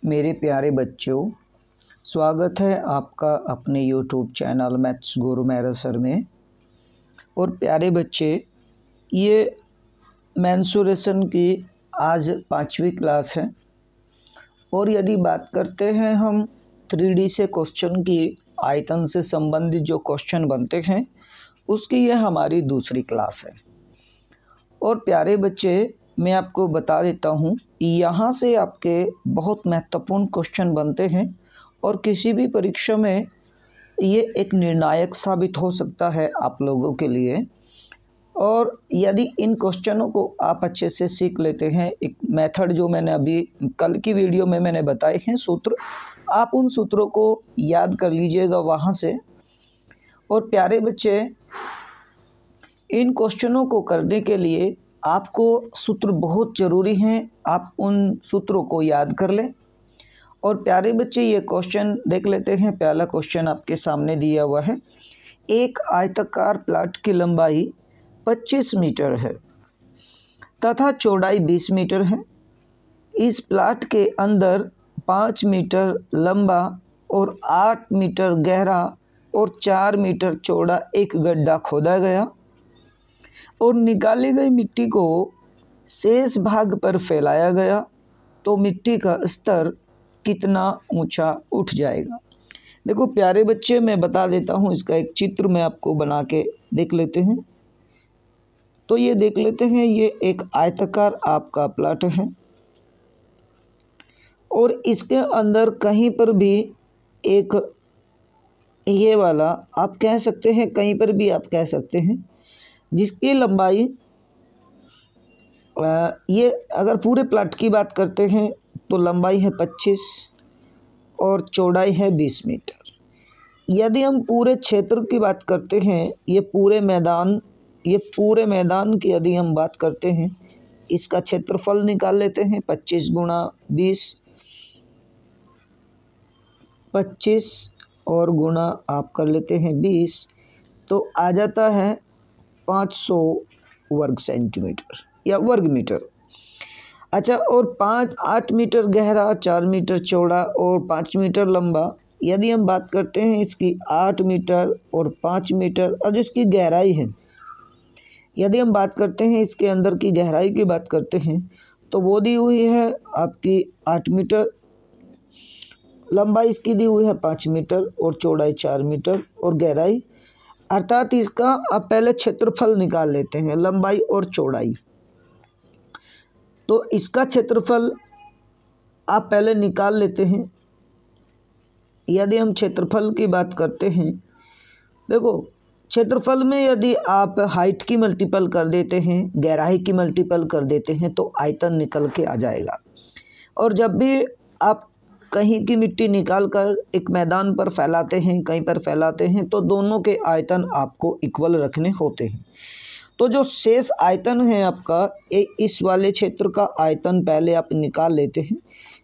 मेरे प्यारे बच्चों, स्वागत है आपका अपने YouTube चैनल मैथ्स गुरु मेहरा सर में। और प्यारे बच्चे, ये मेंसुरेशन की आज 5वीं क्लास है। और यदि बात करते हैं हम 3D से क्वेश्चन की, आयतन से संबंधित जो क्वेश्चन बनते हैं उसकी यह हमारी दूसरी क्लास है। और प्यारे बच्चे, मैं आपको बता देता हूँ, यहाँ से आपके बहुत महत्वपूर्ण क्वेश्चन बनते हैं और किसी भी परीक्षा में ये एक निर्णायक साबित हो सकता है आप लोगों के लिए। और यदि इन क्वेश्चनों को आप अच्छे से सीख लेते हैं, एक मेथड जो मैंने अभी कल की वीडियो में मैंने बताए हैं सूत्र, आप उन सूत्रों को याद कर लीजिएगा वहाँ से। और प्यारे बच्चे, इन क्वेश्चनों को करने के लिए आपको सूत्र बहुत ज़रूरी हैं, आप उन सूत्रों को याद कर लें। और प्यारे बच्चे, ये क्वेश्चन देख लेते हैं। पहला क्वेश्चन आपके सामने दिया हुआ है। एक आयताकार प्लाट की लंबाई 25 मीटर है तथा चौड़ाई 20 मीटर है। इस प्लाट के अंदर 5 मीटर लंबा और 8 मीटर गहरा और 4 मीटर चौड़ा एक गड्ढा खोदा गया और निकाली गई मिट्टी को शेष भाग पर फैलाया गया, तो मिट्टी का स्तर कितना ऊंचा उठ जाएगा। देखो प्यारे बच्चे, मैं बता देता हूं, इसका एक चित्र मैं आपको बना के देख लेते हैं। तो ये देख लेते हैं, ये एक आयताकार आपका प्लाट है और इसके अंदर कहीं पर भी एक ये वाला आप कह सकते हैं, कहीं पर भी आप कह सकते हैं, जिसकी लंबाई ये अगर पूरे प्लाट की बात करते हैं तो लंबाई है 25 और चौड़ाई है 20 मीटर। यदि हम पूरे क्षेत्र की बात करते हैं, ये पूरे मैदान की यदि हम बात करते हैं, इसका क्षेत्रफल निकाल लेते हैं। 25 गुणा 20, 25 और गुणा आप कर लेते हैं 20, तो आ जाता है 500 वर्ग सेंटीमीटर या वर्ग मीटर। अच्छा, और 8 मीटर गहरा, 4 मीटर चौड़ा और 5 मीटर लंबा। यदि हम बात करते हैं इसकी 8 मीटर और 5 मीटर और जिसकी गहराई है, यदि हम बात करते हैं इसके अंदर की गहराई की बात करते हैं, तो वो दी हुई है आपकी 8 मीटर, लंबाई इसकी दी हुई है 5 मीटर और चौड़ाई 4 मीटर और गहराई, अर्थात इसका आप पहले क्षेत्रफल निकाल लेते हैं, लंबाई और चौड़ाई। तो इसका क्षेत्रफल आप पहले निकाल लेते हैं। यदि हम क्षेत्रफल की बात करते हैं, देखो क्षेत्रफल में यदि आप हाइट की मल्टीपल कर देते हैं, गहराई की मल्टीपल कर देते हैं, तो आयतन निकल के आ जाएगा। और जब भी आप कहीं की मिट्टी निकाल कर एक मैदान पर फैलाते हैं, कहीं पर फैलाते हैं, तो दोनों के आयतन आपको इक्वल रखने होते हैं। तो जो शेष आयतन है आपका, इस वाले क्षेत्र का आयतन पहले आप निकाल लेते हैं।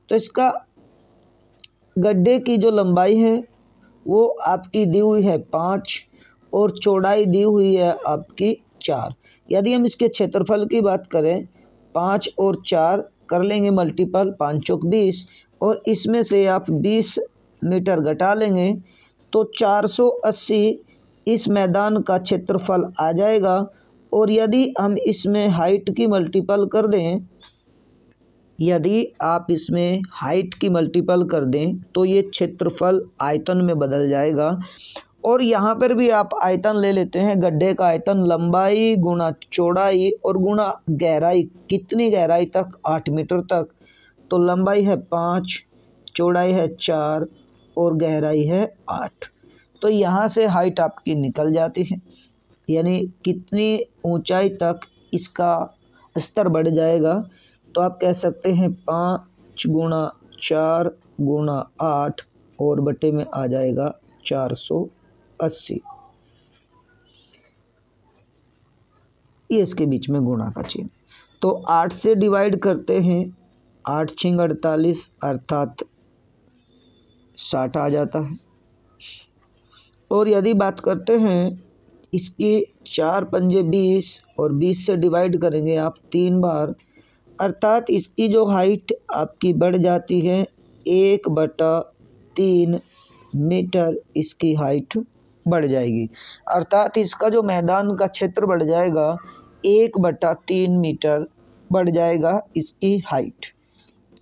तो इसका गड्ढे की जो लंबाई है वो आपकी दी हुई है 5 और चौड़ाई दी हुई है आपकी 4। यदि हम इसके क्षेत्रफल की बात करें, 5 और 4 कर लेंगे मल्टीपल, 5 चौक 20, और इसमें से आप 20 मीटर घटा लेंगे तो 480 इस मैदान का क्षेत्रफल आ जाएगा। और यदि हम इसमें हाइट की मल्टीपल कर दें, यदि आप इसमें हाइट की मल्टीपल कर दें तो ये क्षेत्रफल आयतन में बदल जाएगा। और यहाँ पर भी आप आयतन ले लेते हैं, गड्ढे का आयतन, लंबाई गुणा चौड़ाई और गुणा गहराई, कितनी गहराई तक, 8 मीटर तक। तो लंबाई है 5, चौड़ाई है 4 और गहराई है 8। तो यहाँ से हाइट आपकी निकल जाती है, यानी कितनी ऊंचाई तक इसका स्तर बढ़ जाएगा। तो आप कह सकते हैं 5 गुणा 4 गुणा 8 और बटे में आ जाएगा 480। ये इसके बीच में गुणा का चिन्ह। तो 8 से डिवाइड करते हैं, 8 छिंग 48 अर्थात 60 आ जाता है। और यदि बात करते हैं इसकी 4 पंजे 20 और 20 से डिवाइड करेंगे आप 3 बार, अर्थात इसकी जो हाइट आपकी बढ़ जाती है 1/3 मीटर इसकी हाइट बढ़ जाएगी। अर्थात इसका जो मैदान का क्षेत्र बढ़ जाएगा 1/3 मीटर बढ़ जाएगा इसकी हाइट,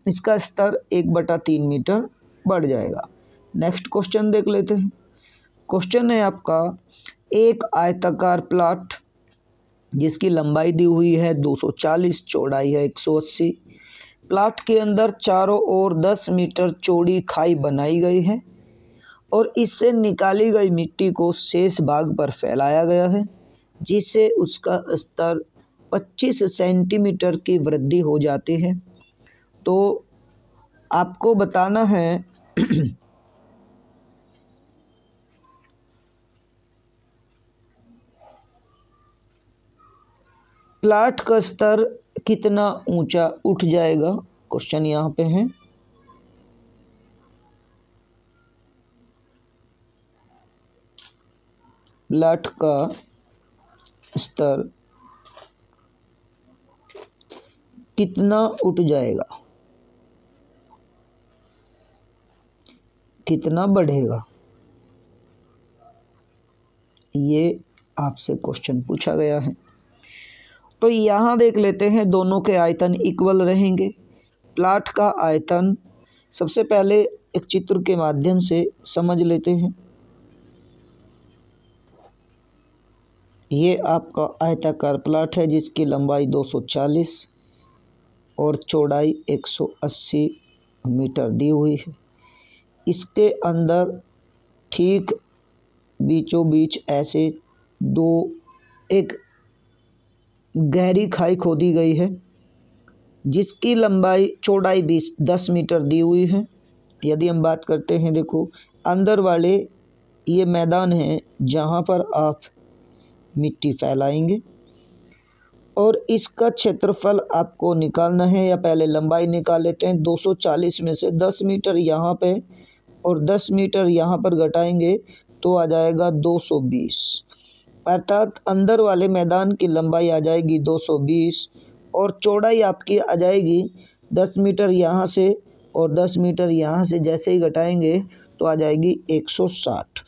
इसका स्तर 1/3 मीटर बढ़ जाएगा। नेक्स्ट क्वेश्चन देख लेते हैं। क्वेश्चन है आपका, एक आयताकार प्लॉट जिसकी लंबाई दी हुई है 240, चौड़ाई है 180। प्लॉट के अंदर चारों ओर 10 मीटर चौड़ी खाई बनाई गई है और इससे निकाली गई मिट्टी को शेष भाग पर फैलाया गया है, जिससे उसका स्तर 25 सेंटीमीटर की वृद्धि हो जाती है। तो आपको बताना है प्लॉट का स्तर कितना ऊंचा उठ जाएगा। क्वेश्चन यहाँ पे है। प्लॉट का स्तर कितना उठ जाएगा, कितना बढ़ेगा, ये आपसे क्वेश्चन पूछा गया है। तो यहाँ देख लेते हैं, दोनों के आयतन इक्वल रहेंगे। प्लॉट का आयतन सबसे पहले एक चित्र के माध्यम से समझ लेते हैं। ये आपका आयताकार प्लॉट है जिसकी लंबाई 240 और चौड़ाई 180 मीटर दी हुई है। इसके अंदर ठीक बीचों बीच ऐसे एक गहरी खाई खोदी गई है जिसकी लंबाई चौड़ाई 10 मीटर दी हुई है। यदि हम बात करते हैं, देखो अंदर वाले ये मैदान है जहाँ पर आप मिट्टी फैलाएंगे और इसका क्षेत्रफल आपको निकालना है, या पहले लंबाई निकाल लेते हैं। 240 में से 10 मीटर यहाँ पे और 10 मीटर यहाँ पर घटाएंगे तो आ जाएगा 220, अर्थात अंदर वाले मैदान की लंबाई आ जाएगी 220 और चौड़ाई आपकी आ जाएगी 10 मीटर यहाँ से और 10 मीटर यहाँ से जैसे ही घटाएंगे तो आ जाएगी 160।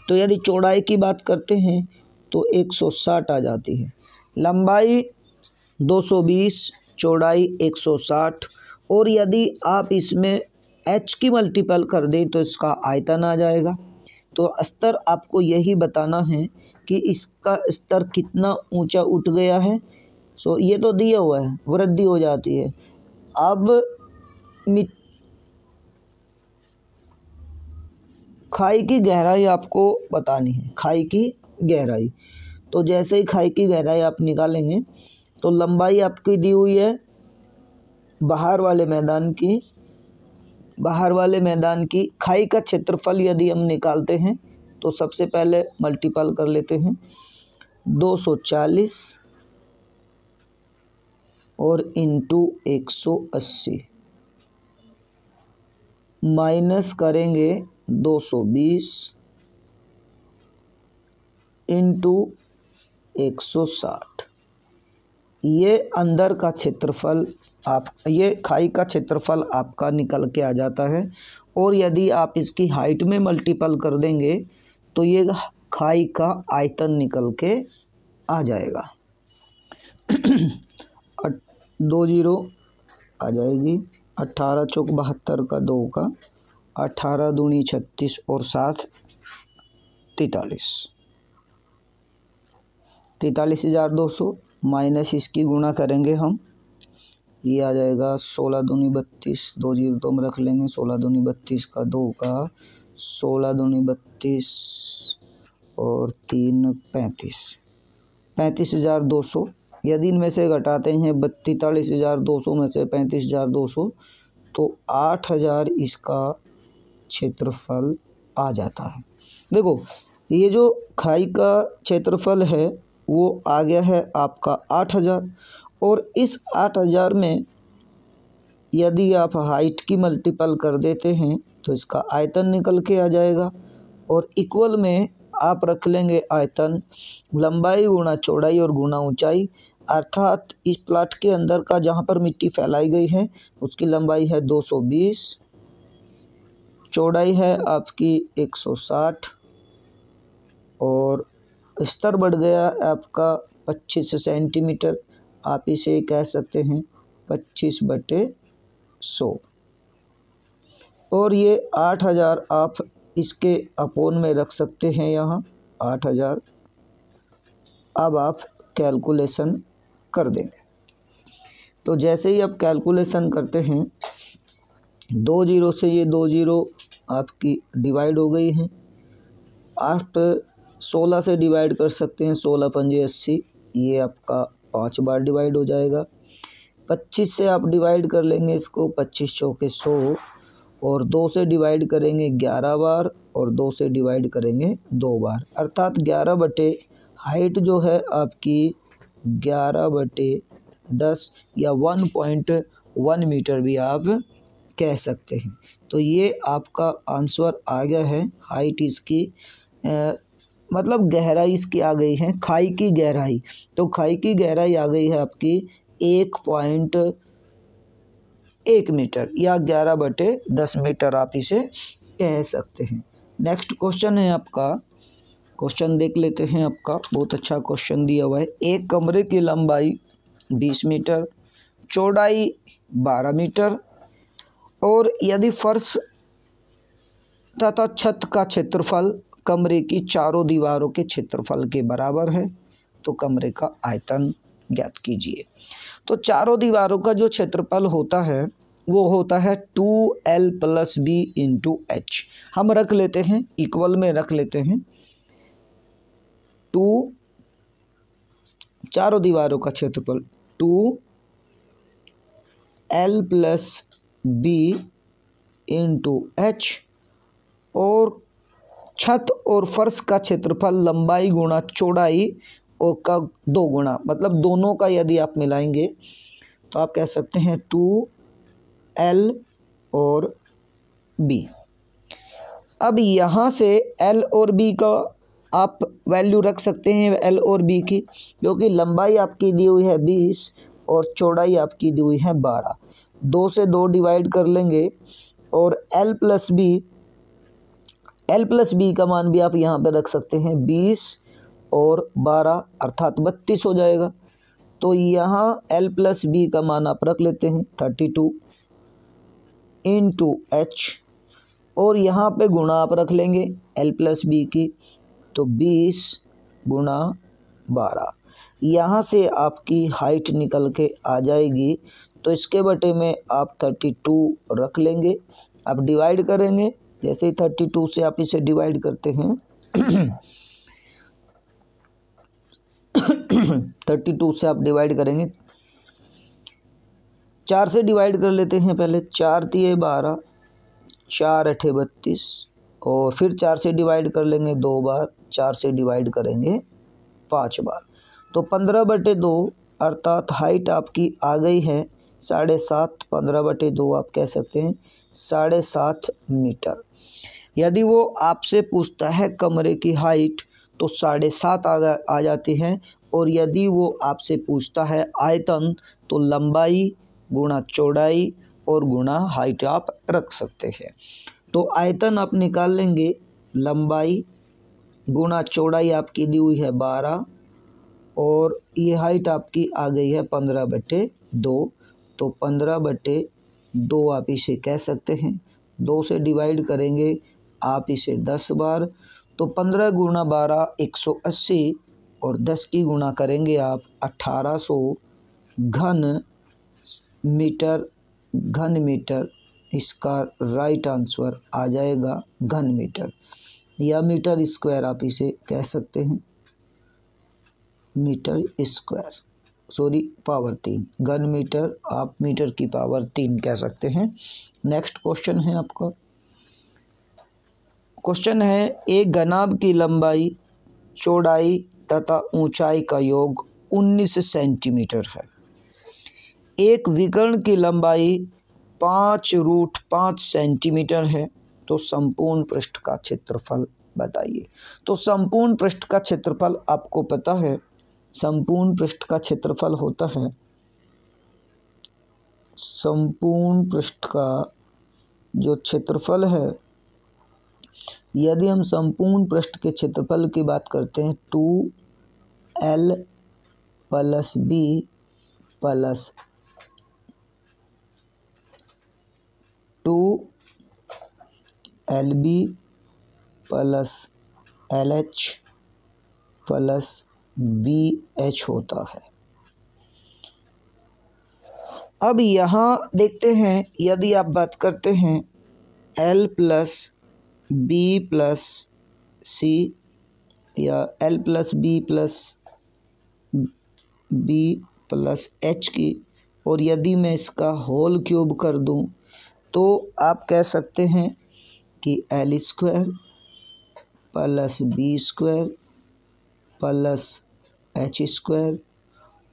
तो यदि चौड़ाई की बात करते हैं तो 160 आ जाती है। लंबाई 220, चौड़ाई 160, और यदि आप इसमें h की मल्टीपल कर दें तो इसका आयतन आ जाएगा। तो स्तर आपको यही बताना है कि इसका स्तर कितना ऊंचा उठ गया है। सो ये तो दिया हुआ है, वृद्धि हो जाती है। अब खाई की गहराई आपको बतानी है, खाई की गहराई। तो जैसे ही खाई की गहराई आप निकालेंगे तो लंबाई आपकी दी हुई है बाहर वाले मैदान की खाई का क्षेत्रफल यदि हम निकालते हैं तो सबसे पहले मल्टीपल कर लेते हैं 240 और इंटू 180 माइनस करेंगे 220 इंटू 160। ये अंदर का क्षेत्रफल ये खाई का क्षेत्रफल आपका निकल के आ जाता है। और यदि आप इसकी हाइट में मल्टीपल कर देंगे तो ये खाई का आयतन निकल के आ जाएगा। 2 जीरो आ जाएगी, 18 चौक 72 का 2 का, 18 दूनी 36 और 7 43,200 माइनस इसकी गुणा करेंगे हम, ये आ जाएगा 16 दूनी 32, 2 जीरो तो हम रख लेंगे, 16 दूनी 32 का 2 का, 16 दूनी 32 और 3 35,200। यदि इनमें से घटाते हैं 43,200 में से 35,200 तो 8,000 इसका क्षेत्रफल आ जाता है। देखो ये जो खाई का क्षेत्रफल है वो आ गया है आपका 8,000, और इस 8,000 में यदि आप हाइट की मल्टीपल कर देते हैं तो इसका आयतन निकल के आ जाएगा। और इक्वल में आप रख लेंगे आयतन लंबाई गुणा चौड़ाई और गुणा ऊंचाई, अर्थात इस प्लॉट के अंदर का जहाँ पर मिट्टी फैलाई गई है उसकी लंबाई है 220 चौड़ाई है आपकी 160 और स्तर बढ़ गया आपका 25 सेंटीमीटर। आप इसे कह सकते हैं 25/100 और ये 8000 आप इसके अपोन में रख सकते हैं यहाँ 8000। अब आप कैलकुलेशन कर देंगे। तो जैसे ही आप कैलकुलेशन करते हैं 2 जीरो से ये 2 जीरो आपकी डिवाइड हो गई हैं। आप 16 से डिवाइड कर सकते हैं, 16 पंजे 80, ये आपका 5 बार डिवाइड हो जाएगा। 25 से आप डिवाइड कर लेंगे इसको, 25 चौके 100 और 2 से डिवाइड करेंगे 11 बार और 2 से डिवाइड करेंगे 2 बार, अर्थात 11 बटे हाइट जो है आपकी 11/10 या 1.1 मीटर भी आप कह सकते हैं। तो ये आपका आंसर आ गया है। हाइट इसकी मतलब गहराई इसकी आ गई है, खाई की गहराई। तो खाई की गहराई आ गई है आपकी 1.1 मीटर या 11/10 मीटर आप इसे कह सकते हैं। नेक्स्ट क्वेश्चन है आपका, क्वेश्चन देख लेते हैं आपका। बहुत अच्छा क्वेश्चन दिया हुआ है। एक कमरे की लंबाई 20 मीटर, चौड़ाई 12 मीटर और यदि फर्श तथा छत का क्षेत्रफल कमरे की चारों दीवारों के क्षेत्रफल के बराबर है तो कमरे का आयतन ज्ञात कीजिए। तो चारों दीवारों का जो क्षेत्रफल होता है वो होता है 2L + B × H। हम रख लेते हैं इक्वल में, रख लेते हैं 2, चारों दीवारों का क्षेत्रफल 2L + B × H और छत और फर्श का क्षेत्रफल लंबाई गुणा चौड़ाई और का 2 गुणा, मतलब दोनों का यदि आप मिलाएंगे तो आप कह सकते हैं 2L और B। अब यहाँ से L और B का आप वैल्यू रख सकते हैं L और B की, क्योंकि लंबाई आपकी दी हुई है 20 और चौड़ाई आपकी दी हुई है 12। 2 से 2 डिवाइड कर लेंगे और L + B का मान भी आप यहाँ पे रख सकते हैं 20 और 12 अर्थात 32 हो जाएगा। तो यहाँ L + B का मान आप रख लेते हैं 32 × H और यहाँ पे गुणा आप रख लेंगे L + B की, तो 20 × 12। यहाँ से आपकी हाइट निकल के आ जाएगी। तो इसके बटे में आप 32 रख लेंगे। अब डिवाइड करेंगे, जैसे ही 32 से आप इसे डिवाइड करते हैं 32 से आप डिवाइड करेंगे, 4 से डिवाइड कर लेते हैं पहले। 4 × 12, 4 × 8 = 32 और फिर 4 से डिवाइड कर लेंगे 2 बार, 4 से डिवाइड करेंगे 5 बार। तो 15/2 अर्थात हाइट आपकी आ गई है 7.5। 15/2 आप कह सकते हैं 7.5 मीटर। यदि वो आपसे पूछता है कमरे की हाइट तो 7.5 आ जाती है, और यदि वो आपसे पूछता है आयतन तो लंबाई गुणा चौड़ाई और गुणा हाइट आप रख सकते हैं। तो आयतन आप निकाल लेंगे, लंबाई गुणा चौड़ाई आपकी दी हुई है 12 और ये हाइट आपकी आ गई है 15/2। तो 15/2 आप इसे कह सकते हैं। 2 से डिवाइड करेंगे आप इसे 10 बार, तो 15 × 12 180 और 10 की गुणा करेंगे आप 1800 घन मीटर। इसका राइट आंसर आ जाएगा घन मीटर या मीटर स्क्वायर आप इसे कह सकते हैं, मीटर स्क्वायर, सॉरी पावर 3। घन मीटर आप मीटर की पावर 3 कह सकते हैं। नेक्स्ट क्वेश्चन है आपका, क्वेश्चन है एक घनाभ की लंबाई, चौड़ाई तथा ऊंचाई का योग 19 सेंटीमीटर है। एक विकर्ण की लंबाई 5√5 सेंटीमीटर है, तो संपूर्ण पृष्ठ का क्षेत्रफल बताइए। तो संपूर्ण पृष्ठ का क्षेत्रफल आपको पता है, संपूर्ण पृष्ठ का क्षेत्रफल होता है, संपूर्ण पृष्ठ का जो क्षेत्रफल है यदि हम संपूर्ण पृष्ठ के क्षेत्रफल की बात करते हैं 2L plus B plus 2LB plus LH plus BH होता है। अब यहाँ देखते हैं, यदि आप बात करते हैं L plus B plus C या L plus B plus B plus H की, और यदि मैं इसका होल क्यूब कर दूं तो आप कह सकते हैं कि L square plus B square plus H square,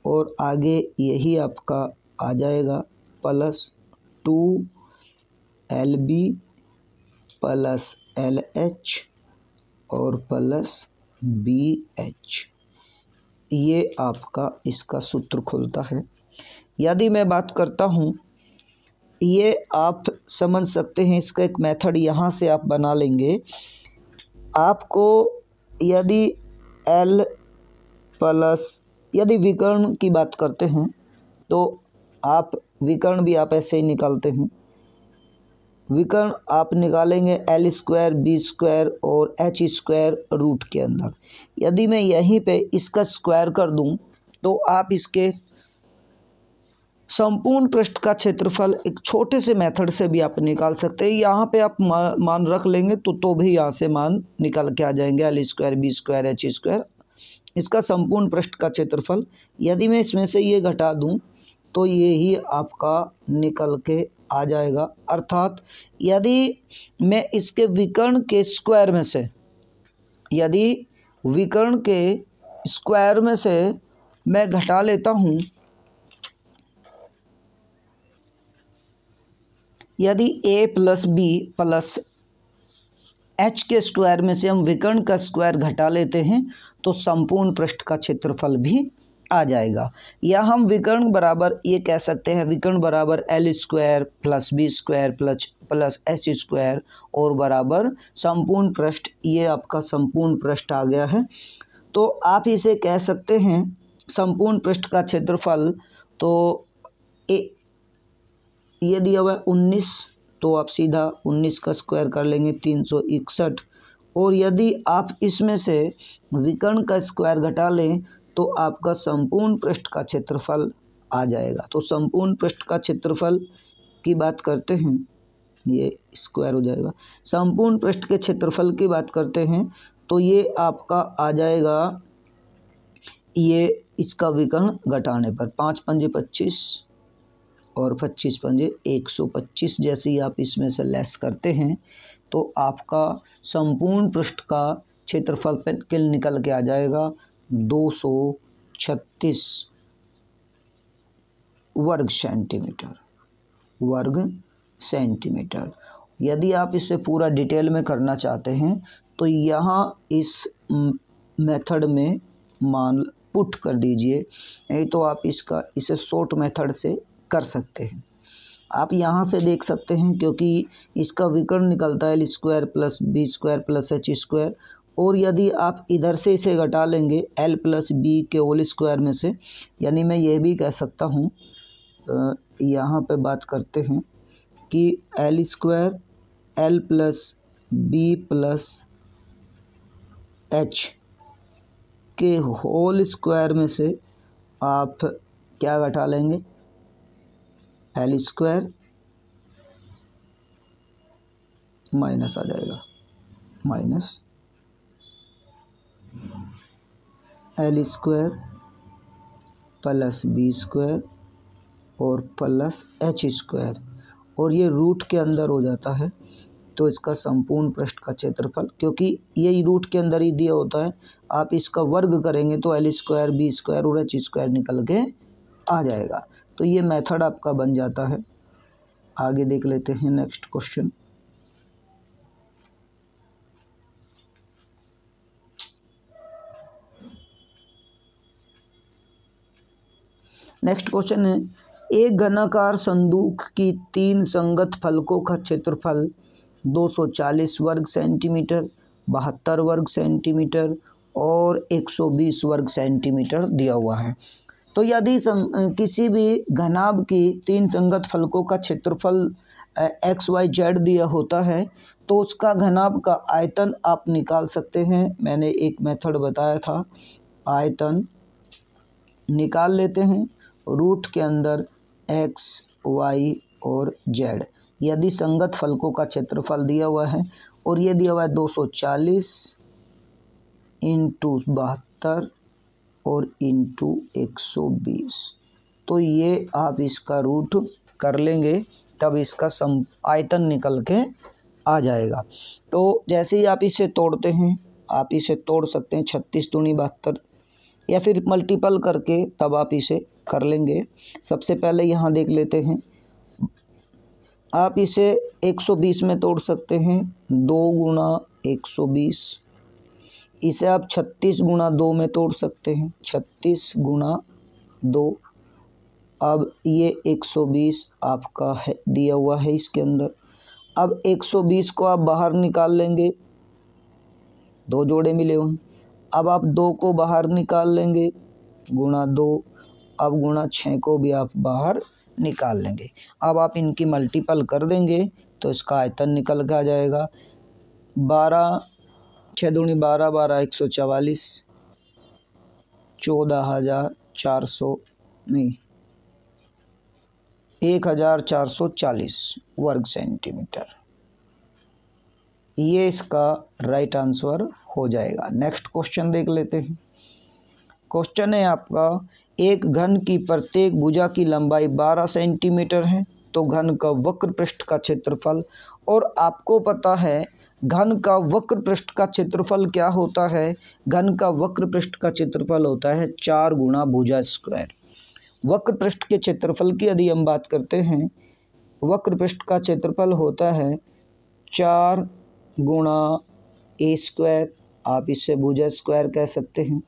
और आगे यही आपका आ जाएगा प्लस 2LB प्लस LH और प्लस BH। ये आपका इसका सूत्र खुलता है। यदि मैं बात करता हूँ, ये आप समझ सकते हैं, इसका एक मेथड यहाँ से आप बना लेंगे। आपको यदि L प्लस, यदि विकर्ण की बात करते हैं तो आप विकर्ण भी आप ऐसे ही निकालते हैं। विकर्ण आप निकालेंगे L स्क्वायर बी स्क्वायर और एच स्क्वायर रूट के अंदर। यदि मैं यहीं पे इसका स्क्वायर कर दूं तो आप इसके संपूर्ण पृष्ठ का क्षेत्रफल एक छोटे से मेथड से भी आप निकाल सकते हैं। यहाँ पे आप मान रख लेंगे तो भी यहाँ से मान निकल के आ जाएंगे, L square B square H square, इसका संपूर्ण पृष्ठ का क्षेत्रफल। यदि मैं इसमें से ये घटा दूं तो ये ही आपका निकल के आ जाएगा। अर्थात यदि मैं इसके विकर्ण के स्क्वायर में से, यदि विकर्ण के स्क्वायर में से मैं घटा लेता हूँ, यदि a plus B plus H के स्क्वायर में से हम विकर्ण का स्क्वायर घटा लेते हैं तो संपूर्ण पृष्ठ का क्षेत्रफल भी आ जाएगा। या हम विकर्ण बराबर ये कह सकते हैं, विकर्ण बराबर L square plus B square plus H square और बराबर संपूर्ण पृष्ठ। ये आपका संपूर्ण पृष्ठ आ गया है। तो आप इसे कह सकते हैं संपूर्ण पृष्ठ का क्षेत्रफल। तो ये दिया हुआ है 19, तो आप सीधा 19 का स्क्वायर कर लेंगे 361, और यदि आप इसमें से विकर्ण का स्क्वायर घटा लें तो आपका संपूर्ण पृष्ठ का क्षेत्रफल आ जाएगा। तो संपूर्ण पृष्ठ का क्षेत्रफल की बात करते हैं, ये स्क्वायर हो जाएगा। संपूर्ण पृष्ठ के क्षेत्रफल की बात करते हैं तो ये आपका आ जाएगा, ये इसका विकर्ण घटाने पर 5 पंजे 25 और 25 पंजे 125, जैसे ही आप इसमें से लेस करते हैं तो आपका संपूर्ण पृष्ठ का क्षेत्रफल पे निकल के आ जाएगा 236 वर्ग सेंटीमीटर। यदि आप इसे पूरा डिटेल में करना चाहते हैं तो यहाँ इस मेथड में मान पुट कर दीजिए, नहीं तो आप इसे शॉर्ट मेथड से कर सकते हैं। आप यहाँ से देख सकते हैं, क्योंकि इसका विकर्ण निकलता है L square plus B square plus H square, और यदि आप इधर से इसे घटा लेंगे L प्लस बी के होल स्क्वायर में से, यानी मैं ये भी कह सकता हूँ, यहाँ पे बात करते हैं कि L square L plus B plus H के होल स्क्वायर में से आप क्या घटा लेंगे, L स्क्वायर माइनस आ जाएगा, minus L square plus B square और प्लस एच स्क्वायर, और ये रूट के अंदर हो जाता है। तो इसका संपूर्ण पृष्ठ का क्षेत्रफल, क्योंकि ये रूट के अंदर ही दिया होता है, आप इसका वर्ग करेंगे तो L स्क्वायर बी स्क्वायर और एच स्क्वायर निकल के आ जाएगा। तो ये मेथड आपका बन जाता है। आगे देख लेते हैं नेक्स्ट क्वेश्चन। नेक्स्ट क्वेश्चन है, एक घनाकार संदूक की 3 संगत फलकों का क्षेत्रफल 240 वर्ग सेंटीमीटर, 72 वर्ग सेंटीमीटर और 120 वर्ग सेंटीमीटर दिया हुआ है। तो यदि किसी भी घनाभ की 3 संगत फलकों का क्षेत्रफल XYZ दिया होता है तो उसका घनाभ का आयतन आप निकाल सकते हैं। मैंने एक मेथड बताया था, आयतन निकाल लेते हैं रूट के अंदर X, Y और Z। यदि संगत फलकों का क्षेत्रफल दिया हुआ है और ये दिया हुआ है 240 इंटू 72 और इंटू 120, तो ये आप इसका रूट कर लेंगे तब इसका आयतन निकल के आ जाएगा। तो जैसे ही आप इसे तोड़ते हैं, आप इसे तोड़ सकते हैं 36 दूनी 72 या फिर मल्टीपल करके तब आप इसे कर लेंगे। सबसे पहले यहाँ देख लेते हैं, आप इसे 120 में तोड़ सकते हैं, 2 गुणा 120। इसे आप 36 गुणा 2 में तोड़ सकते हैं, 36 गुणा 2। अब ये 120 आपका है दिया हुआ है इसके अंदर। अब 120 को आप बाहर निकाल लेंगे, 2 जोड़े मिले हुए हैं। अब आप 2 को बाहर निकाल लेंगे, गुणा 2। अब गुणा 6 को भी आप बाहर निकाल लेंगे। अब आप इनकी मल्टीपल कर देंगे तो इसका आयतन निकल के आ जाएगा 12, 6 दूनी 12, 12 144, 14,400 नहीं 1,440 वर्ग सेंटीमीटर। ये इसका राइट आंसर हो जाएगा। नेक्स्ट क्वेश्चन देख लेते हैं। क्वेश्चन है आपका, एक घन की प्रत्येक भुजा की लंबाई 12 सेंटीमीटर है तो घन का वक्र पृष्ठ का क्षेत्रफल, और आपको पता है घन का वक्र पृष्ठ का क्षेत्रफल क्या होता है। घन का वक्र पृष्ठ का क्षेत्रफल होता है 4 गुणा भुजा स्क्वायर। वक्र पृष्ठ के क्षेत्रफल की यदि हम बात करते हैं, वक्र पृष्ठ का क्षेत्रफल होता है 4 गुणा ए स्क्वायर, आप इससे भुजा स्क्वायर कह सकते हैं।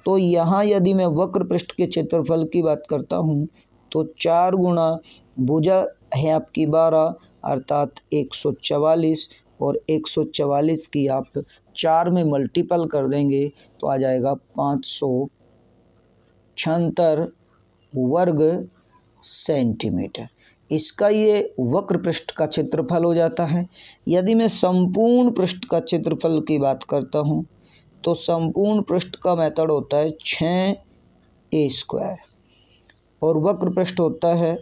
तो यहाँ यदि मैं वक्र पृष्ठ के क्षेत्रफल की बात करता हूँ तो 4 गुणा भुजा है आपकी 12 अर्थात 144, और 144 की आप 4 में मल्टीपल कर देंगे तो आ जाएगा 576 वर्ग सेंटीमीटर। इसका ये वक्र पृष्ठ का क्षेत्रफल हो जाता है। यदि मैं संपूर्ण पृष्ठ का क्षेत्रफल की बात करता हूँ तो संपूर्ण पृष्ठ का मेथड होता है 6a स्क्वायर, और वक्र पृष्ठ होता है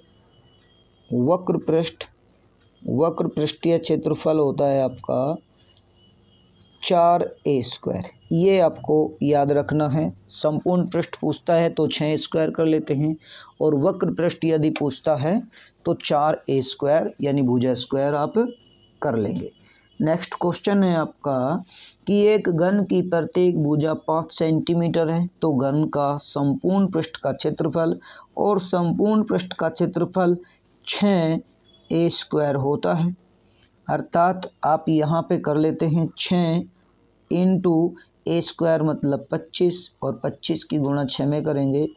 वक्र पृष्ठीय क्षेत्रफल होता है आपका 4a स्क्वायर। ये आपको याद रखना है। संपूर्ण पृष्ठ पूछता है तो 6 स्क्वायर कर लेते हैं, और वक्र पृष्ठ यदि पूछता है तो 4a स्क्वायर यानी भुजा स्क्वायर आप कर लेंगे। नेक्स्ट क्वेश्चन है आपका कि एक घन की प्रत्येक भुजा 5 सेंटीमीटर है तो घन का संपूर्ण पृष्ठ का क्षेत्रफल, और संपूर्ण पृष्ठ का क्षेत्रफल 6a स्क्वायर होता है। अर्थात आप यहाँ पे कर लेते हैं 6 इंटू a स्क्वायर मतलब 25, और 25 की गुणा 6 में करेंगे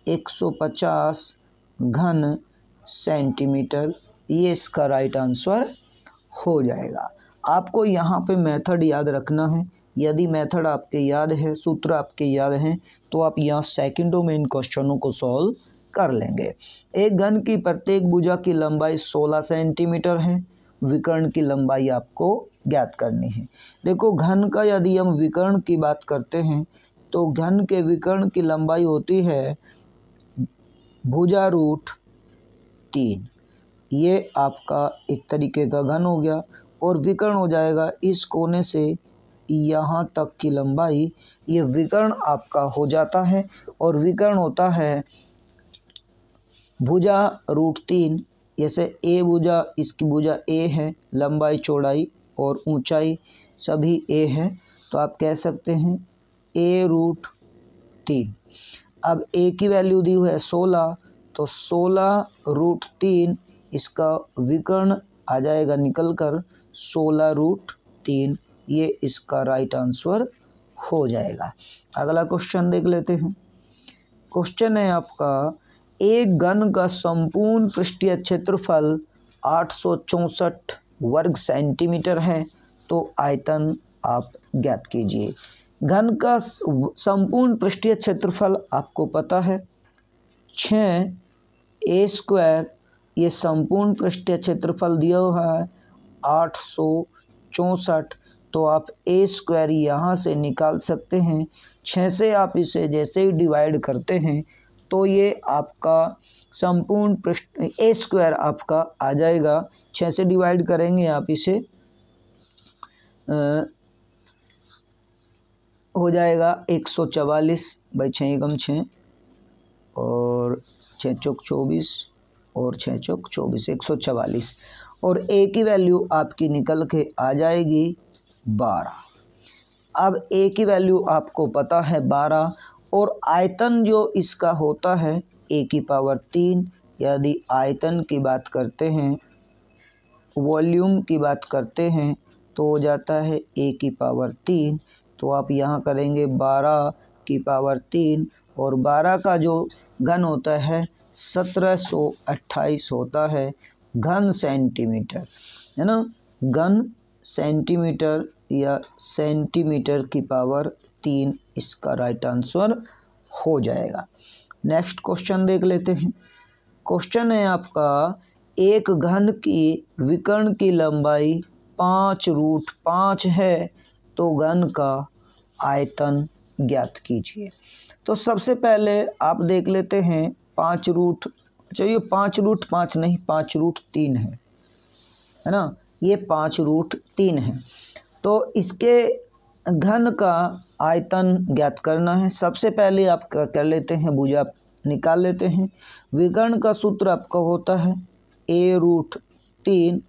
150 घन सेंटीमीटर। ये इसका राइट आंसर हो जाएगा। आपको यहाँ पे मेथड याद रखना है। यदि मेथड आपके याद है, सूत्र आपके याद हैं, तो आप यहाँ सेकंडों में इन क्वेश्चनों को सॉल्व कर लेंगे। एक घन की प्रत्येक भुजा की लंबाई 16 सेंटीमीटर है। विकर्ण की लंबाई आपको ज्ञात करनी है। देखो घन का यदि हम विकर्ण की बात करते हैं तो घन के विकर्ण की लंबाई होती है भुजा रूट 3। ये आपका एक तरीके का घन हो गया, और विकर्ण हो जाएगा इस कोने से यहाँ तक की लंबाई। ये विकर्ण आपका हो जाता है, और विकर्ण होता है भुजा रूट 3। जैसे ए भुजा, इसकी भुजा ए है, लंबाई चौड़ाई और ऊंचाई सभी ए है, तो आप कह सकते हैं ए रूट 3। अब ए की वैल्यू दी हुई है 16, तो 16 रूट 3 इसका विकर्ण आ जाएगा निकल कर 16 रूट 3। ये इसका राइट आंसर हो जाएगा। अगला क्वेश्चन देख लेते हैं। क्वेश्चन है आपका, एक घन का संपूर्ण पृष्ठीय क्षेत्रफल 864 वर्ग सेंटीमीटर है, तो आयतन आप ज्ञात कीजिए। घन का संपूर्ण पृष्ठीय क्षेत्रफल आपको पता है 6a², ये संपूर्ण पृष्ठीय क्षेत्रफल दिया हुआ है 864, तो आप a² यहाँ से निकाल सकते हैं। 6 से आप इसे जैसे ही डिवाइड करते हैं तो ये आपका संपूर्ण पृष्ठ a² आपका आ जाएगा। 6 से डिवाइड करेंगे आप इसे हो जाएगा 144 बाई 6 एकम 6 और 6 चौक 24 और 6 चौक 24, 144, और a की वैल्यू आपकी निकल के आ जाएगी 12। अब a की वैल्यू आपको पता है 12, और आयतन जो इसका होता है a⁻3। यदि आयतन की बात करते हैं, वॉल्यूम की बात करते हैं, तो हो जाता है a⁻3। तो आप यहाँ करेंगे 12⁻3, और 12 का जो घन होता है 1728 होता है घन सेंटीमीटर, है ना। घन सेंटीमीटर या सेंटीमीटर की पावर 3 इसका राइट आंसर हो जाएगा। नेक्स्ट क्वेश्चन देख लेते हैं। क्वेश्चन है आपका, एक घन की विकर्ण की लंबाई 5√5 है, तो घन का आयतन ज्ञात कीजिए। तो सबसे पहले आप देख लेते हैं 5√, अच्छा ये 5√5 नहीं 5√3 है ना, ये 5√3 है। तो इसके घन का आयतन ज्ञात करना है। सबसे पहले आप कर लेते हैं, भुजा निकाल लेते हैं। विकर्ण का सूत्र आपका होता है a√3,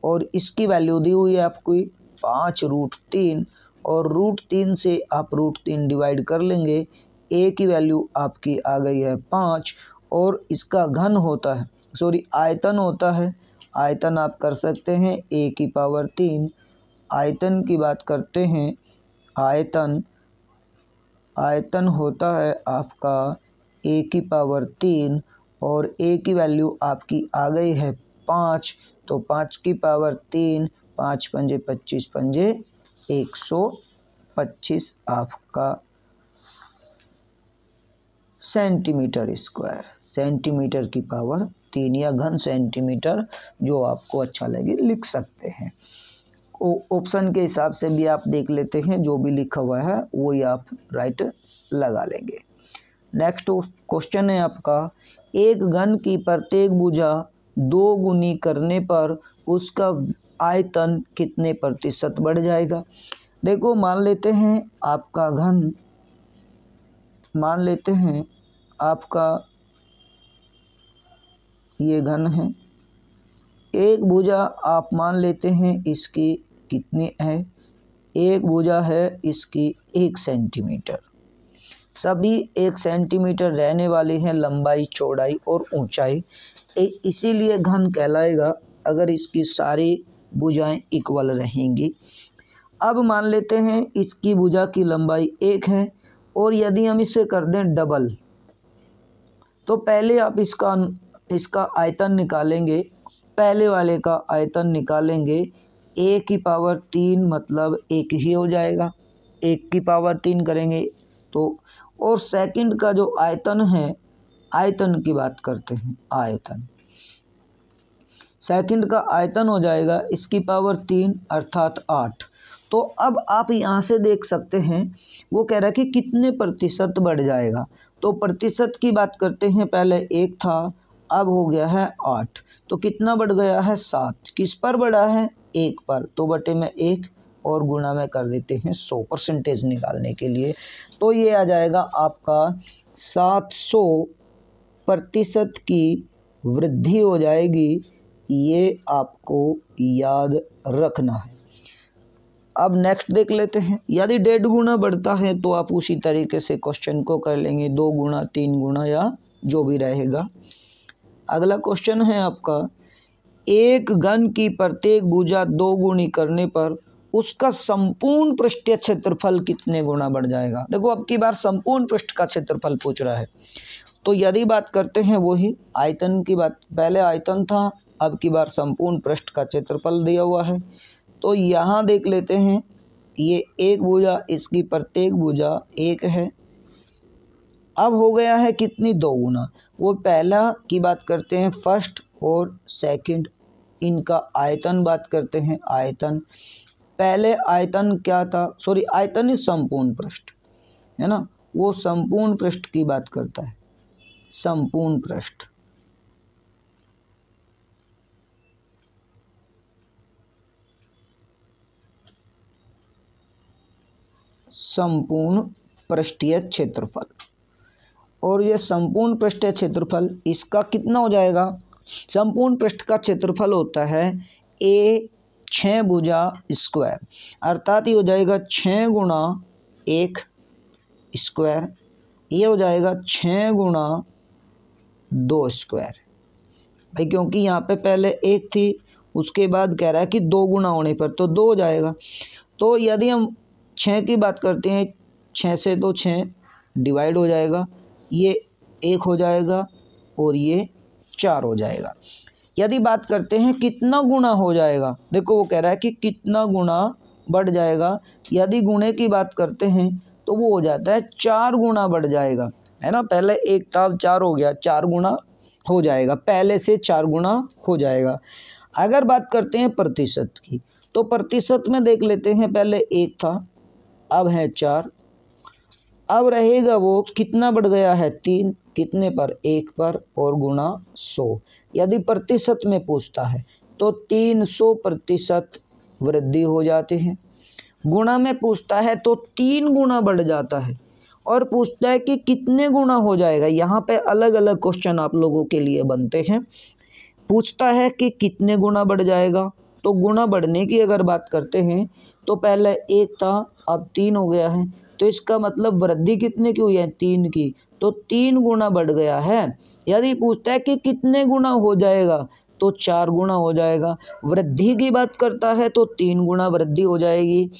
और इसकी वैल्यू दी हुई है आपको 5√3, और √3 से आप √3 डिवाइड कर लेंगे। a की वैल्यू आपकी आ गई है 5, और इसका घन होता है, सॉरी आयतन होता है, आयतन आप कर सकते हैं a⁻3। आयतन की बात करते हैं, आयतन होता है आपका a⁻3, और a की वैल्यू आपकी आ गई है 5, तो 5⁻3, 5 पंजे 25 पंजे 125 आपका सेंटीमीटर स्क्वायर, सेंटीमीटर की पावर 3 या घन सेंटीमीटर, जो आपको अच्छा लगे लिख सकते हैं। ऑप्शन के हिसाब से भी आप देख लेते हैं, जो भी लिखा हुआ है वही आप राइट लगा लेंगे। नेक्स्ट क्वेश्चन है आपका, एक घन की प्रत्येक भुजा 2 गुनी करने पर उसका आयतन कितने प्रतिशत बढ़ जाएगा। देखो मान लेते हैं आपका घन, मान लेते हैं आपका ये घन है, एक भुजा आप मान लेते हैं इसकी कितनी है, एक भुजा है इसकी 1 सेंटीमीटर। सभी 1 सेंटीमीटर रहने वाली हैं लंबाई, चौड़ाई और ऊंचाई, इसीलिए घन कहलाएगा अगर इसकी सारी भुजाएं इक्वल रहेंगी। अब मान लेते हैं इसकी भुजा की लंबाई 1 है, और यदि हम इसे कर दें डबल, तो पहले आप इसका आयतन निकालेंगे, पहले वाले का आयतन निकालेंगे, a⁻3 मतलब 1 ही हो जाएगा, 1⁻3 करेंगे तो, और सेकंड का जो आयतन है, आयतन की बात करते हैं, आयतन सेकंड का आयतन हो जाएगा इसकी पावर 3 अर्थात 8। तो अब आप यहाँ से देख सकते हैं, वो कह रहा है कि कितने प्रतिशत बढ़ जाएगा। तो प्रतिशत की बात करते हैं, पहले 1 था, अब हो गया है 8, तो कितना बढ़ गया है 7। किस पर बढ़ा है, 1 पर, तो बटे में 1 और गुणा में कर देते हैं 100% निकालने के लिए, तो ये आ जाएगा आपका 700% की वृद्धि हो जाएगी। ये आपको याद रखना है। अब नेक्स्ट देख लेते हैं, यदि 1.5 गुना बढ़ता है तो आप उसी तरीके से क्वेश्चन को कर लेंगे, 2 गुना 3 गुना या जो भी रहेगा। अगला क्वेश्चन है आपका, एक घन की प्रत्येक भुजा 2 गुनी करने पर उसका संपूर्ण पृष्ठीय क्षेत्रफल कितने गुना बढ़ जाएगा। देखो अब की बार संपूर्ण पृष्ठ का क्षेत्रफल पूछ रहा है, तो यदि बात करते हैं वही आयतन की बात, पहले आयतन था अब की बार संपूर्ण पृष्ठ का क्षेत्रफल दिया हुआ है। तो यहाँ देख लेते हैं, ये एक भुजा, इसकी प्रत्येक भुजा 1 है। अब हो गया है कितनी, 2 गुना। वो पहला की बात करते हैं, फर्स्ट और सेकंड, इनका आयतन बात करते हैं, आयतन। पहले आयतन क्या था, सॉरी आयतन इज संपूर्ण पृष्ठ, है ना, वो संपूर्ण पृष्ठ की बात करता है, संपूर्ण पृष्ठ। संपूर्ण पृष्ठीय क्षेत्रफल, और ये संपूर्ण पृष्ठीय क्षेत्रफल इसका कितना हो जाएगा, संपूर्ण पृष्ठ का क्षेत्रफल होता है A 6 भुजा स्क्वायर, अर्थात ये हो जाएगा 6 गुणा 1 स्क्वायर, ये हो जाएगा 6 गुणा 2 स्क्वायर। भाई क्योंकि यहाँ पे पहले 1 थी, उसके बाद कह रहा है कि 2 गुना होने पर तो 2 हो जाएगा। तो यदि हम 6 की बात करते हैं, 6 से तो 6 डिवाइड हो जाएगा, ये 1 हो जाएगा और ये 4 हो जाएगा। यदि बात करते हैं कितना गुना हो जाएगा, देखो वो कह रहा है कि कितना गुना बढ़ जाएगा, यदि गुणे की बात करते हैं तो वो हो जाता है 4 गुना बढ़ जाएगा, है ना। पहले 1 था, 4 हो गया, 4 गुना हो जाएगा, पहले से 4 गुना हो जाएगा। अगर बात करते हैं प्रतिशत की, तो प्रतिशत में देख लेते हैं, पहले 1 था, अब है 4, अब रहेगा वो कितना बढ़ गया है, 3, कितने पर, 1 पर, और गुणा 100। यदि प्रतिशत में पूछता है तो 300% वृद्धि हो जाती है। गुणा में पूछता है तो 3 गुना बढ़ जाता है, और पूछता है कि कितने गुना हो जाएगा। यहाँ पे अलग अलग क्वेश्चन आप लोगों के लिए बनते हैं। पूछता है कि कितने गुना बढ़ जाएगा, तो गुना बढ़ने की अगर बात करते हैं तो पहले 1 था, अब 3 हो गया है, तो इसका मतलब वृद्धि कितने की हुई है, 3 की, तो 3 गुना बढ़ गया है। यदि पूछता है कि कितने गुना हो जाएगा, तो 4 गुना हो जाएगा। वृद्धि की बात करता है तो 3 गुना वृद्धि हो जाएगी।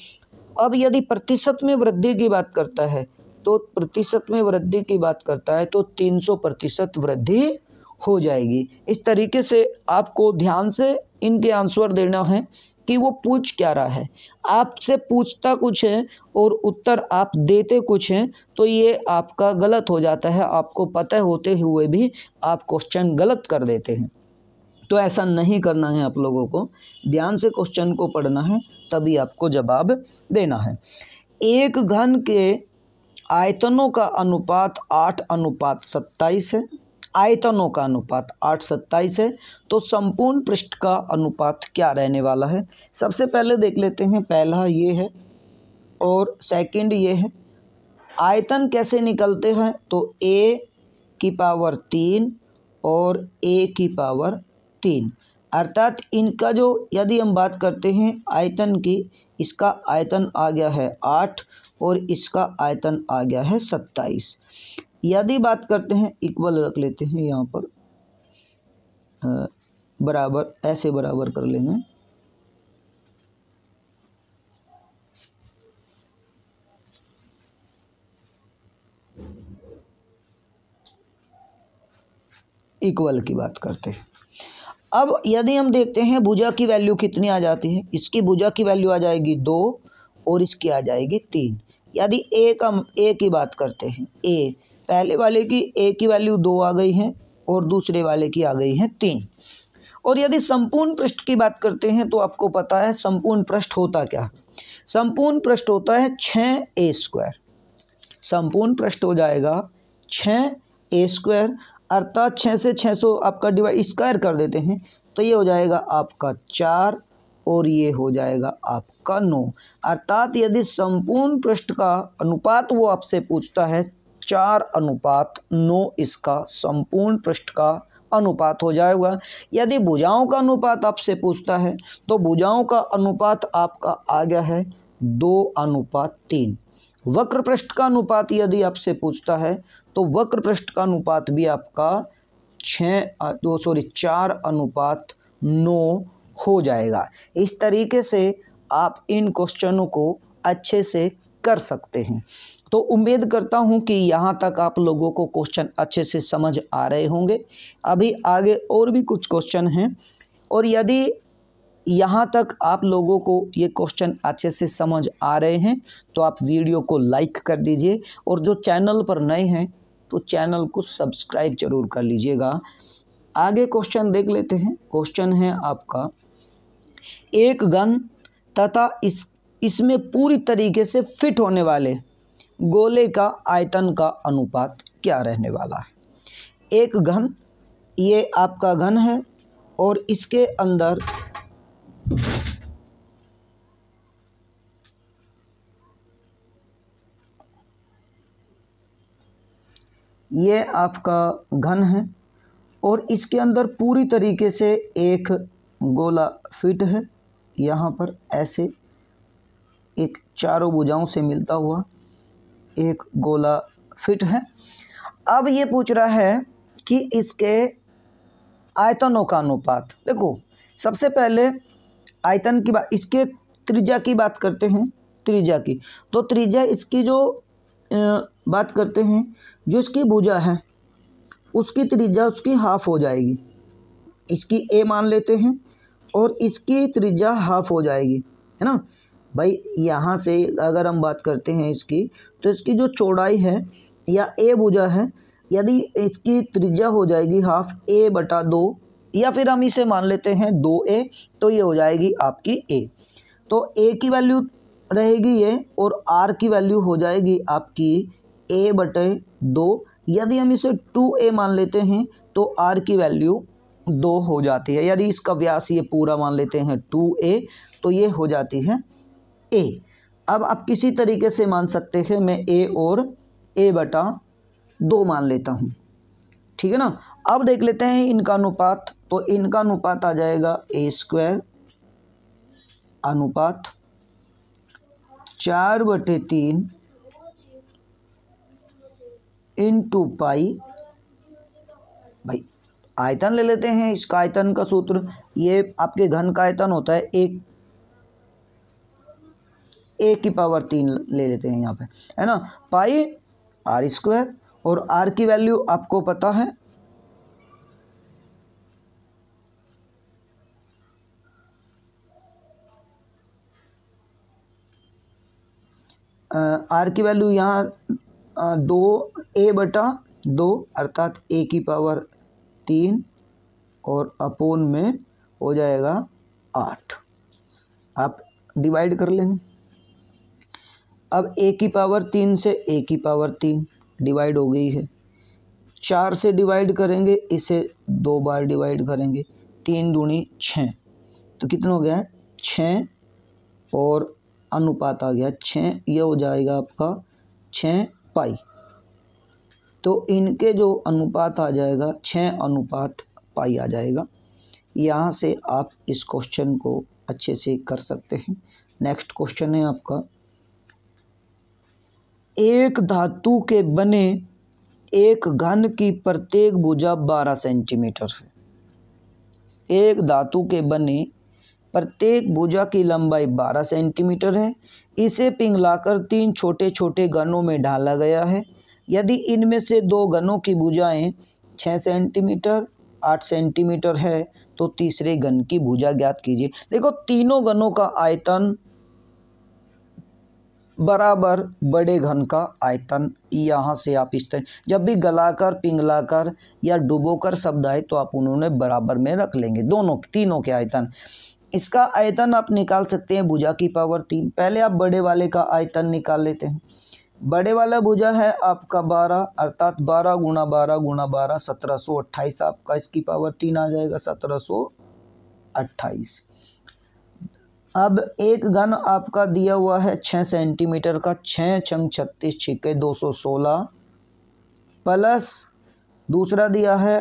अब यदि प्रतिशत में वृद्धि की बात करता है, तो प्रतिशत में वृद्धि की बात करता है तो 300% वृद्धि हो जाएगी। इस तरीके से आपको ध्यान से इनके आंसर देना है कि वो पूछ क्या रहा है। आपसे पूछता कुछ है और उत्तर आप देते कुछ हैं, तो ये आपका गलत हो जाता है। आपको पता होते हुए भी आप क्वेश्चन गलत कर देते हैं, तो ऐसा नहीं करना है। आप लोगों को ध्यान से क्वेश्चन को पढ़ना है, तभी आपको जवाब देना है। एक घन के आयतनों का अनुपात 8:27 है, आयतनों का अनुपात 8:27 है, तो संपूर्ण पृष्ठ का अनुपात क्या रहने वाला है। सबसे पहले देख लेते हैं, पहला ये है और सेकंड ये है। आयतन कैसे निकलते हैं, तो a की पावर 3 और a की पावर 3, अर्थात इनका जो यदि हम बात करते हैं आयतन की, इसका आयतन आ गया है 8 और इसका आयतन आ गया है 27। यदि बात करते हैं, इक्वल रख लेते हैं यहाँ पर, बराबर, ऐसे बराबर कर लेंगे। इक्वल की बात करते हैं। अब यदि हम देखते हैं भुजा की वैल्यू कितनी आ जाती है, इसकी भुजा की वैल्यू आ जाएगी 2 और इसकी आ जाएगी 3। यदि a की बात करते हैं, a पहले वाले की a की वैल्यू 2 आ गई है और दूसरे वाले की आ गई है 3। और यदि संपूर्ण पृष्ठ की बात करते हैं तो आपको पता है संपूर्ण पृष्ठ होता क्या, संपूर्ण पृष्ठ होता है 6a²। संपूर्ण पृष्ठ हो जाएगा 6a², अर्थात 6 से 600 आपका डिवाइड स्क्वायर कर देते हैं, तो ये हो जाएगा आपका 4 और ये हो जाएगा आपका 9। अर्थात यदि संपूर्ण पृष्ठ का अनुपात वो आपसे पूछता है 4:9, इसका संपूर्ण पृष्ठ का अनुपात हो जाएगा। यदि भुजाओं का अनुपात आपसे पूछता है तो भुजाओं का अनुपात आपका आ गया है 2:3। वक्र पृष्ठ का अनुपात यदि आपसे पूछता है तो वक्र पृष्ठ का अनुपात भी आपका 4:9 हो जाएगा। इस तरीके से आप इन क्वेश्चनों को अच्छे से कर सकते हैं। तो उम्मीद करता हूं कि यहाँ तक आप लोगों को क्वेश्चन अच्छे से समझ आ रहे होंगे। अभी आगे और भी कुछ क्वेश्चन हैं, और यदि यहाँ तक आप लोगों को ये क्वेश्चन अच्छे से समझ आ रहे हैं तो आप वीडियो को लाइक कर दीजिए, और जो चैनल पर नए हैं तो चैनल को सब्सक्राइब जरूर कर लीजिएगा। आगे क्वेश्चन देख लेते हैं। क्वेश्चन है आपका, एक घन तथा इसमें पूरी तरीके से फिट होने वाले गोले का आयतन का अनुपात क्या रहने वाला है। एक घन, ये आपका घन है और इसके अंदर ये आपका घन है और इसके अंदर पूरी तरीके से एक गोला फिट है। यहाँ पर ऐसे एक चारों भुजाओं से मिलता हुआ एक गोला फिट है। अब ये पूछ रहा है कि इसके आयतनों का अनुपात। देखो, सबसे पहले आयतन की बात, इसके त्रिज्या की बात करते हैं। त्रिज्या की, तो त्रिज्या इसकी जो बात करते हैं, जो इसकी भुजा है उसकी त्रिज्या उसकी हाफ हो जाएगी। इसकी ए मान लेते हैं और इसकी त्रिज्या हाफ हो जाएगी, है ना भाई। यहाँ से अगर हम बात करते हैं इसकी, तो इसकी जो चौड़ाई है या ए भुजा है, यदि इसकी त्रिज्या हो जाएगी हाफ A/2, या फिर हम इसे मान लेते हैं 2A, तो ये हो जाएगी आपकी A। तो A की वैल्यू रहेगी ये और R की वैल्यू हो जाएगी आपकी A/2। यदि हम इसे 2A मान लेते हैं तो R की वैल्यू 2 हो जाती है। यदि इसका व्यास ये पूरा मान लेते हैं 2A, तो ये हो जाती है A। अब आप किसी तरीके से मान सकते हैं, मैं A और A/2 मान लेता हूँ, ठीक है ना। अब देख लेते हैं इनका अनुपात। तो इनका अनुपात आ जाएगा A² अनुपात 4/3 इंटू पाई। भाई आयतन ले लेते हैं। इसका आयतन का सूत्र, ये आपके घन का आयतन होता है A⁴ ले लेते हैं यहाँ पे, है ना। पाई R², और R की वैल्यू आपको पता है R की वैल्यू यहाँ 2A/2 अर्थात A⁴ और अपोन में हो जाएगा 8। आप डिवाइड कर लेंगे। अब A⁴ से A⁴ डिवाइड हो गई है। 4 से डिवाइड करेंगे, इसे 2 बार डिवाइड करेंगे, 3 दूनी 6, तो कितना हो गया है 6, और अनुपात आ गया 6। ये हो जाएगा आपका 6 पाई। तो इनके जो अनुपात आ जाएगा 6:पाई आ जाएगा। यहाँ से आप इस क्वेश्चन को अच्छे से कर सकते हैं। नेक्स्ट क्वेश्चन है आपका, एक धातु के बने एक घन की प्रत्येक भुजा 12 सेंटीमीटर है। एक धातु के बने प्रत्येक भुजा की लंबाई 12 सेंटीमीटर है। इसे पिघलाकर 3 छोटे छोटे घनों में ढाला गया है। यदि इनमें से 2 घनों की भुजाएं 6 सेंटीमीटर 8 सेंटीमीटर है तो तीसरे घन की भुजा ज्ञात कीजिए। देखो, तीनों घनों का आयतन बराबर बड़े घन का आयतन। यहाँ से आप इस तरह जब भी गलाकर, पिघलाकर या डुबोकर शब्द आए तो आप उन्होंने बराबर में रख लेंगे, तीनों के आयतन। इसका आयतन आप निकाल सकते हैं भुजा की पावर 3। पहले आप बड़े वाले का आयतन निकाल लेते हैं। बड़े वाला भुजा है आपका 12, अर्थात 12 × 12 × 12 1728। आपका इसकी पावर 3 आ जाएगा 1728। अब एक घन आपका दिया हुआ है 6 सेंटीमीटर का, 6 × 36 = 216, प्लस दूसरा दिया है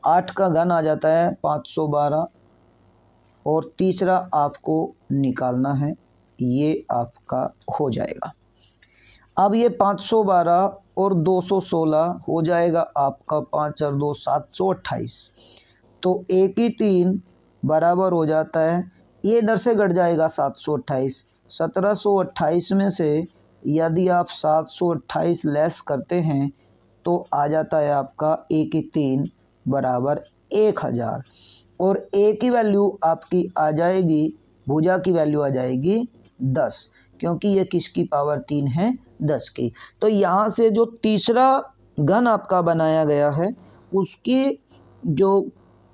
8 का घन आ जाता है 512, और तीसरा आपको निकालना है, ये आपका हो जाएगा। अब ये 512 और 216 हो जाएगा आपका 5 और 2 728। तो 1 ही 3 बराबर हो जाता है, ये इधर से घट जाएगा 728। 1728 में से यदि आप 728 लेस करते हैं तो आ जाता है आपका 1 ही 3 बराबर 1000 और ए की वैल्यू आपकी आ जाएगी, भुजा की वैल्यू आ जाएगी 10, क्योंकि ये किसकी पावर 3 है, 10 की। तो यहाँ से जो तीसरा घन आपका बनाया गया है उसकी जो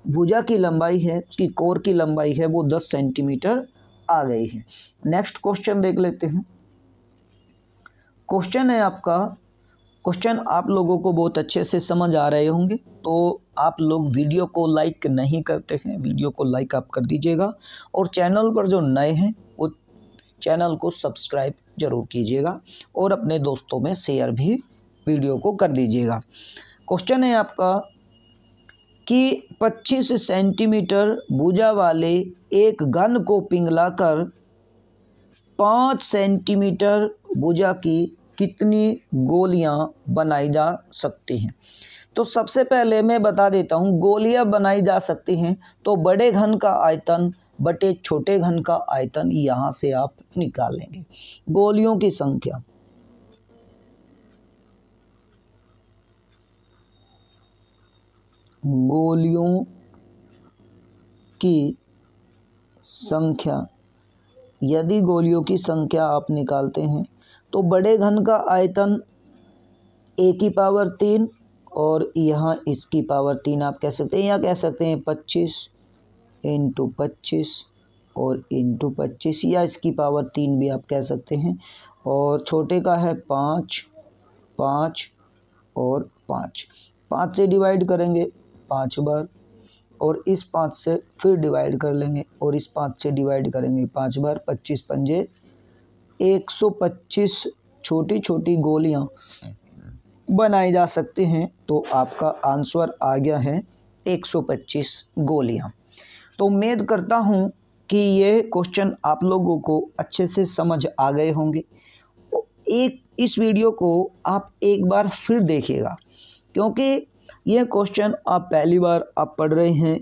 भुजा की लंबाई है, उसकी कोर की लंबाई है वो 10 सेंटीमीटर आ गई है। नेक्स्ट क्वेश्चन देख लेते हैं। क्वेश्चन है आपका, क्वेश्चन आप लोगों को बहुत अच्छे से समझ आ रहे होंगे, तो आप लोग वीडियो को लाइक नहीं करते हैं, वीडियो को लाइक आप कर दीजिएगा और चैनल पर जो नए हैं वो चैनल को सब्सक्राइब जरूर कीजिएगा और अपने दोस्तों में शेयर भी वीडियो को कर दीजिएगा। क्वेश्चन है आपका कि 25 सेंटीमीटर भुजा वाले एक घन को पिघलाकर 5 सेंटीमीटर भुजा की कितनी गोलियां बनाई जा सकती हैं। तो सबसे पहले मैं बता देता हूं, गोलियां बनाई जा सकती हैं तो बड़े घन का आयतन बटे छोटे घन का आयतन यहां से आप निकालेंगे। गोलियों की संख्या, गोलियों की संख्या, यदि गोलियों की संख्या आप निकालते हैं तो बड़े घन का आयतन ए की पावर 3 और यहाँ इसकी पावर 3 आप कह सकते हैं, या कह सकते हैं 25 इंटू 25 और इंटू 25, या इसकी पावर 3 भी आप कह सकते हैं। और छोटे का है 5, 5 और 5, 5 से डिवाइड करेंगे 5 बार और इस 5 से फिर डिवाइड कर लेंगे और इस 5 से डिवाइड करेंगे 5 बार, 25 पंजे 125 छोटी छोटी गोलियां बनाई जा सकती हैं। तो आपका आंसर आ गया है 125 गोलियां। तो उम्मीद करता हूं कि ये क्वेश्चन आप लोगों को अच्छे से समझ आ गए होंगे। इस वीडियो को आप एक बार फिर देखिएगा, क्योंकि यह क्वेश्चन आप पहली बार आप पढ़ रहे हैं,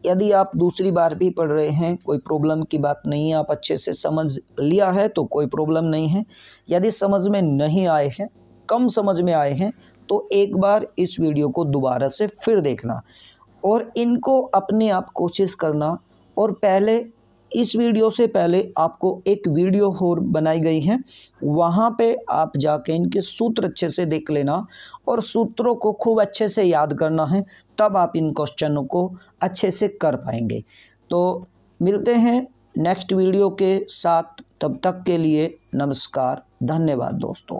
यदि आप दूसरी बार भी पढ़ रहे हैं कोई प्रॉब्लम की बात नहीं है, आप अच्छे से समझ लिया है तो कोई प्रॉब्लम नहीं है। यदि समझ में नहीं आए हैं, कम समझ में आए हैं, तो एक बार इस वीडियो को दोबारा से फिर देखना और इनको अपने आप कोशिश करना। और पहले इस वीडियो से पहले आपको एक वीडियो और बनाई गई है, वहाँ पे आप जाके इनके सूत्र अच्छे से देख लेना और सूत्रों को खूब अच्छे से याद करना है, तब आप इन क्वेश्चनों को अच्छे से कर पाएंगे। तो मिलते हैं नेक्स्ट वीडियो के साथ, तब तक के लिए नमस्कार, धन्यवाद दोस्तों।